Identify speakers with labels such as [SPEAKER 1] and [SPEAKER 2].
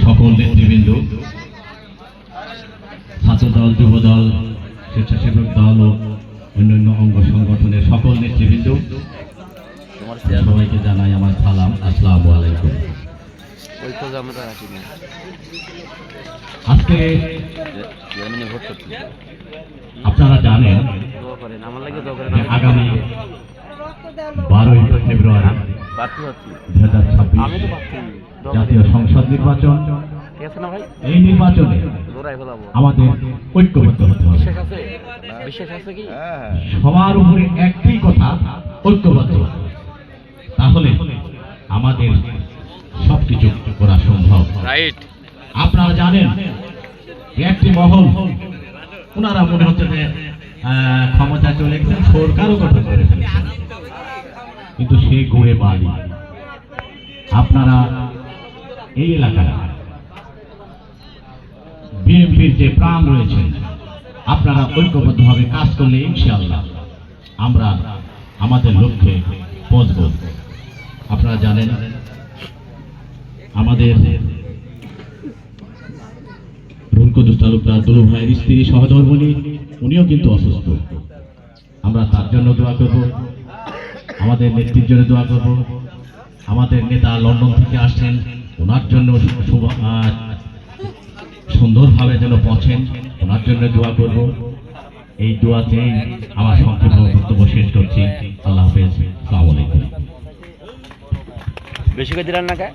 [SPEAKER 1] সকল নেতৃবৃন্দ, ছাত্রদল, যুবদল, স্বেচ্ছাসেবক দল ও অন্যান্য অঙ্গ সংগঠনের সকল নেতৃবৃন্দ, সবাইকে জানাই আমার সালাম। আসসালামু আলাইকুম। আজকে আপনারা জানেন আগামী 12ই ফেব্রুয়ারি 2026 জাতীয় সংসদ নির্বাচন। এই নির্বাচনে আমাদের ঐক্যবদ্ধ হতে হবে। সবার উপরে একটি কথা, ঐক্যবদ্ধ, তাহলে আমাদের সবকিছু করা সম্ভব। আপনারা জানেন একটি মহল, ওনারা মনে হচ্ছে যে ক্ষমতা চলে গেছেন, সরকারও গঠন করে ফেলেছেন, কিন্তু সেই গড়ে বালি। আপনারা এই এলাকায় বিএনপির যে প্রাণ রয়েছে, আপনারা ঐক্যবদ্ধভাবে কাজ করলে ইনশাআল্লাহ আমরা আমাদের লক্ষ্যে পৌঁছব। আপনারা জানেন আমাদের রুলকুদ্দুস তালুকদার দুলু ভাইয়ের স্ত্রী সহধর্মিণী, উনিও কিন্তু অসুস্থ। আমরা তার জন্য দোয়া করব, আমাদের নেত্রীর জন্য দোয়া করব। আমাদের নেতা লন্ডন থেকে আসছেন, ওনার জন্য সুন্দরভাবে যেন পৌঁছেন, ওনার জন্য দোয়া করব। এই দোয়াতেই আমার সংক্ষিপ্ত বক্তব্য শেষ করছি। আল্লাহ হাফেজ। আসসালামু আলাইকুম।
[SPEAKER 2] বেশি করে দিলেন না কে?